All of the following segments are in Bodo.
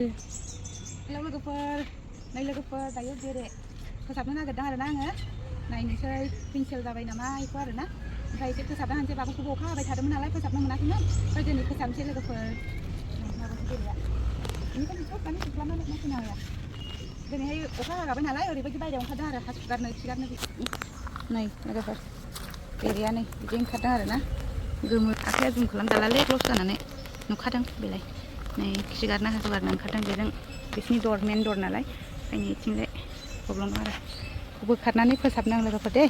Hello logofer, nay logofer dayo bere फोसाबनो नागिरदों आरो ना आङो नायनोसै पेन्सिल जाबाय नामा इखौ आरो ना ओमफ्राय एसे फोसाबना होनसै बाबुखौबो अखा हाबाय थादोंमोन नालाय फोसाबनो मोनाखैमोन ओमफ्राय दिनै फोसाबनोसै लोगोफोर माबाखौ बेरेया बेनिखायनो सब माने खालामनानै मा खोनाया दिनैहाय अखा हागाबाय नालाय ओरैबायदि बायरायाव ओंखारदों आरो हासुगारनो खिगारनो नै लोगोफोर बेरेया नै बिदि ओंखारदों आरो ना गोमो आखाइया जुम खालामजालालै क्लस जानानै नुखादों बेलाय नै खिगारनो हासुगारनो ओंखारदों बेजों बिसिनि दर मेन दर नालाय ओंखायनो इथिंजाय प्रब्लेम आरो बोखारनानै फोसाबनां लोगोफोर दे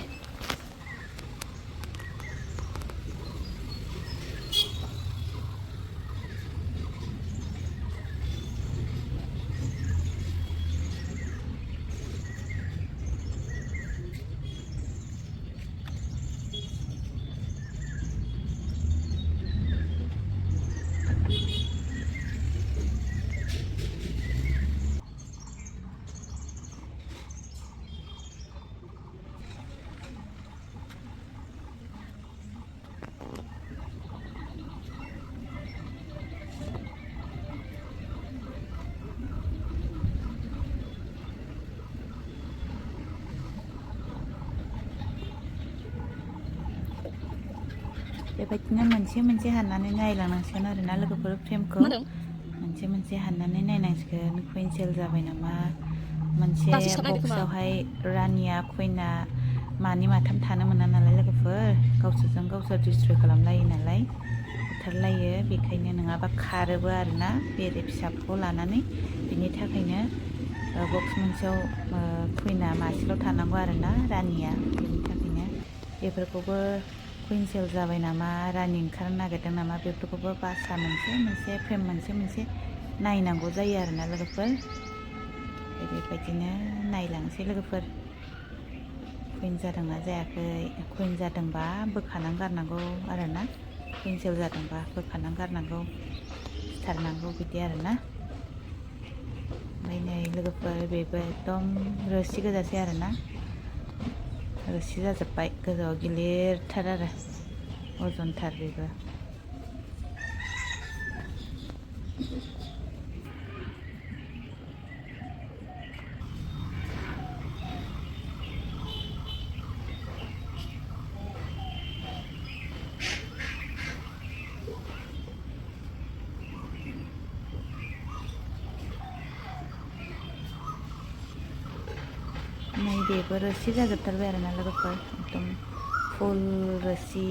बेबायदिनो मोनसे हाननानै नायलांनांसिगोन आरोना लोगोफोर फ्रेमखौ मोनसे हाननानै नायनांसिगोन कुइन सेल जाबाय नामा मोनसे बक्सआवहाय रानिया कुइना मानै माथाम थानो मोना नालाय लोगोफोर गावसोरजों गावसोर डिस्ट्रय खालामलायो नालाय बुथारलायो बेखायनो नङाबा खारोबो आरोना बेरे फिसाफोरखौ लानानै बिनि थाखायनो बक्स मोनसेयाव कुइना मासेल' थानांगौ आरोना रानिया बेनि थाखायनो बेफोरखौबो कुइन सेल जाबाय नामा रानि ओंखारनो नागिरदों नामा बेफोरखौबो बासा मोनसे फ्रेम मोनसे नायनांगौ जायो आरोना लोगोफोर बेबायदिनो नायलांसै लोगोफोर कुइन जादोंना जायाखै कुइन जादोंबा बोखानानै गारनांगौ आरोना कुइन सेल जादोंबा बोखानानै गारनांगौ सिथारनांगौ बिदि आरोना ओमफ्राय नै लोगोफोर बेबो एकदम रोसि गोजासै आरोना रोसि जाजोब्बाय गोजौआव गिलिरथार आरो अजनथार बेबो नै बेबो रोसि जाजोबथारबाय आरोना लोगोफोर एकदम फुल रोसि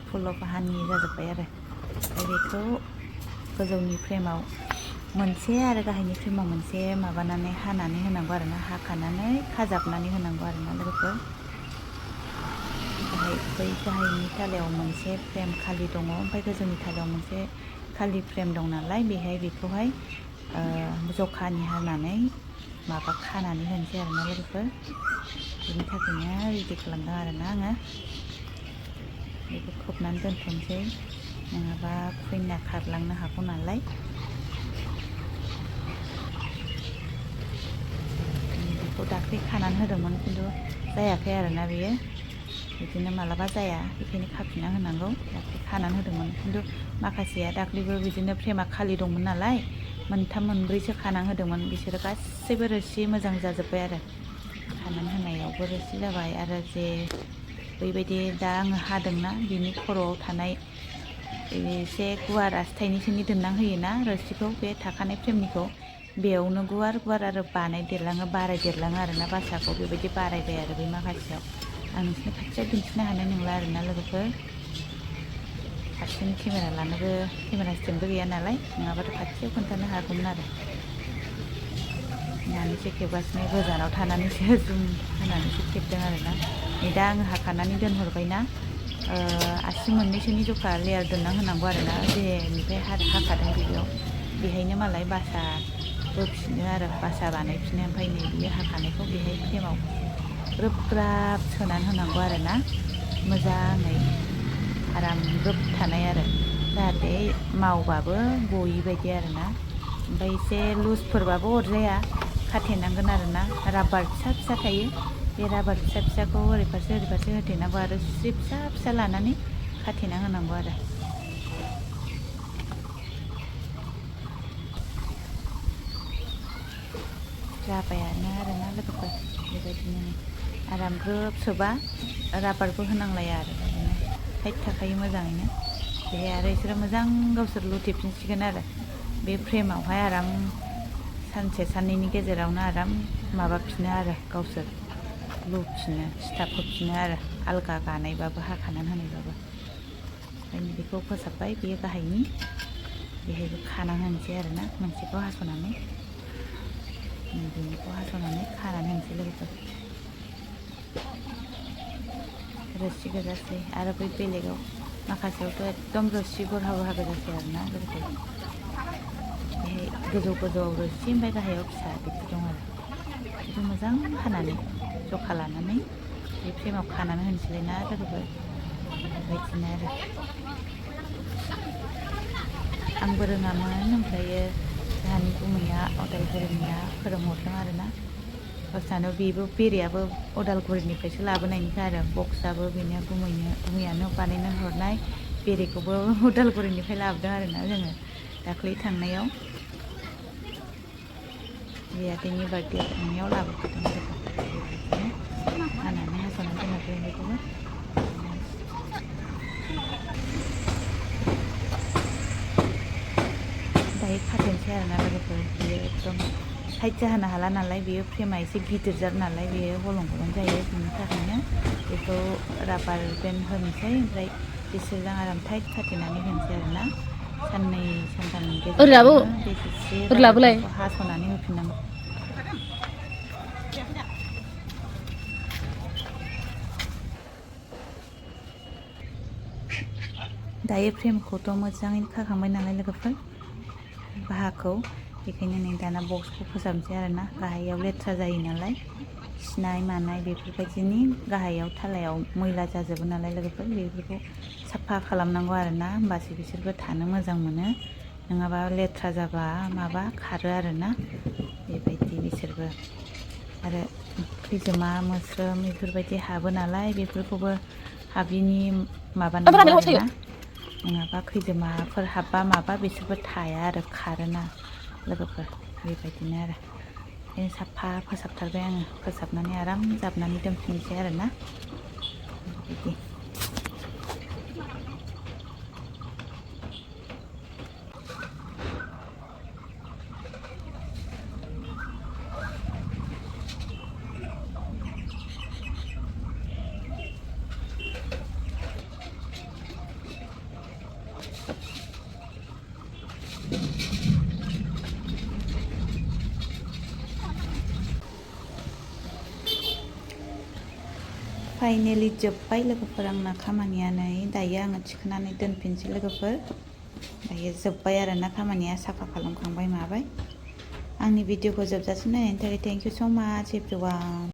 फुल अफ हानि जाजोब्बाय आरो ओमफ्राय बेखौ गोजौनि फ्रेमाव मोनसे आरो गाहायनि फ्रेमाव मोनसे माबानानै हानानै होनांगौ आरोना हाखानानै खाजाबनानै होनांगौ आरोना लोगोफोर बै गाहायनि थालायाव मोनसे फ्रेम खालि दङ ओमफ्राय गोजौनि थालायाव मोनसे खालि फ्रेम दं नालाय बेहाय बेखौहाय जखानि हानानै माबा खानानै होनोसै आरोना लोगोफोर बेनि थाखायनो रेडि खालामदों आरोना आङो बेखौ खोबनानै दोनथ'नोसै नङाबा कुइना खारलांनो हागौ नालाय बेखौ दाख्लै खानानै होदोंमोन खिन्थु जायाखै आरोना बेयो बिदिनो मालाबा जाया बेखायनो खाफिनना होनांगौ दाख्लै खानानै होदोंमोन खिन्थु माखासेया दाख्लैबो बिदिनो फ्रेमा खालि दंमोन नालाय मोनथाम मोनब्रैसो खानानै होदोंमोन बिसोरो गासैबो रोसि मोजां जाजोब्बाय आरो खानानै होनायावबो रोसि जाबाय आरो जे बैबायदि दा आङो हादोंना बिनि खर'आव थानाय एसे गुवार आसि थाइनैसोनि दोननानै होयोना रोसिखौ बे थाखानाय फ्रेमनिखौ बेयावनो गुवार आरो बारायदेरलाङो आरोना बासाखौ बेबायदि बारायबाय आरो बै माखासेयाव आं नोंसोरनो खाथियाव दिन्थिनो हानाय नंला आरोना लोगोफोर हारसिं केमेरा लानोबो केमेरा स्टेन्डबो गैया नालाय नङाबाथ' खाथियाव खोन्थानो हागौमोन आरो होननानैसो खेबगासिनो गोजानाव थानानैसो जुम होनानैसो खेबदों आरोना नै दा आङो हाखानानै दोनहरबायना आसि मोननैसोनि जखा लेयार दोनना होनांगौ आरोना जेनिफ्राय हाखादों बेहायनो मालाय बासा बोफिनो आरो बासा बानायफिनो ओमफ्राय नै बियो हाखानायखौ बेहाय फ्रेमाव ग्रोब सोनानै होनांगौ आरोना मोजाङै आराम ग्रोब थानाय आरो जाहाथे मावबाबो गयि बायदि आरोना ओमफ्राय एसे लुजफोरबाबो अरजाया खाथेनांगोन आरोना राबार फिसा थायो बे राबार फिसाखौ ओरै फारसे होथेनांगौ आरो सुस्रि फिसा लानानै खाथेना होनांगौ आरो जाबायानो आरोना लोगोफोर बेबायदिनो आराम ग्रोब सोबा राबारबो होनांलाया आरो बिदिनो टाइट थाखायो मोजाङैनो बेहाय आरो बिसोरो मोजां गावसोर लुथेफिनसिगोन आरो बे फ्रेमावहाय आराम सानसे साननैनि गेजेरावनो आराम माबाफिनो आरो गावसोर लुफिनो सिथाबहोफिनो आरो आलगा गानायबाबो हाखानानै होनायबाबो ओंखायनो बेखौ फोसाबबाय बेयो गाहायनि बेहायबो खानानै होनोसै आरोना मोनसेखौ हास'नानै बेनिखौ हास'नानै खानानै होनोसै लोगोफोर रोसि गोजासै आरो बै बेलेगाव माखासेयावथ' एकदम रोसि बरहा बरहा गोजासै आरोना लोगोफोर बेहाय गोजौ गोजौआव रोसि ओमफ्राय गाहायाव फिसा बिदि दं आरो बेखौ मोजां हानानै जखा लानानै बे फ्रेमाव खानानै होनोसैलाय ना लोगोफोर बेबायदिनो आरो आंबो रोङामोन ओमफ्रायो जोंहानि गुमैया अदालगुरिनिया फोरोंहरदों आरोना गावसानो बेबो बेरेयाबो अदालगुरिनिफ्रायसो लाबोनायनिखा आरो बक्सआबो बेनो गुमैयानो बानायनानै हरनाय बेरेखौबो अदालगुरिनिफ्राय लाबोदों आरोना जोङो दाख्लै थांनायाव बे आदैनि बार्थडेआव थांनायाव लाबोफादों लोगोफोर बेबायदिनो हानानै हास'नानै दोनहरदों बेखौबो दायो खाथेनोसै आरोना लोगोफोर बियो एकदम टाइट जाहोनो हाला नालाय बेयो फ्रेमा एसे गिदिर जार नालाय बेयो गलं गलं जायो बिनि थाखायनो बेखौ राबार बेन्ड होनोसै ओमफ्राय बिसोरजों आराम टाइट खाथेनानै होनोसै आरोना साननै सानथामनि गेजेरावनो बे एसे राबार बेन्डखौ हास'नानै होफिननांगौ दायो फ्रेमखौथ' मोजाङैनो खाखांबाय नालाय लोगोफोर बाहाखौ बेखायनो नै दाना बक्सखौ फोसाबनोसै आरोना गाहायाव लेथ्रा जायो नालाय खिनाय मानाय बेफोरबायदिनि गाहायाव थालायाव मैला जाजोबो नालाय लोगोफोर बेफोरखौ साफा खालामनांगौ आरोना होमबासो बिसोरबो थानो मोजां मोनो नङाबा लेथ्रा जाबा माबा खारो आरोना बेबायदि बिसोरबो आरो खैजोमा मोस्रोम बेफोरबायदि हाबो नालाय बेफोरखौबो हाबिनि माबानांगौ आरोना नङाबा खैजोमाफोर हाबबा माबा बिसोरबो थाया आरो खारोना लोगोफोर बेबायदिनो आरो ओंखायनो साफा फोसाबथारबाय आङो फोसाबनानै आराम जाबनानै दोनफिननोसै आरोना बेबायदि फाइनेलि जोब्बाय लोगोफोर आंना खामानिया नै दायो आङो थिखोनानै दोनफिनसै लोगोफोर दायो जोब्बाय आरोना खामानिया साफा खालामखांबाय माबाय आंनि भिडिअखौ जोबजासिम नायनायनि थाखाय थेंक इउ स' माच एभ्रिवान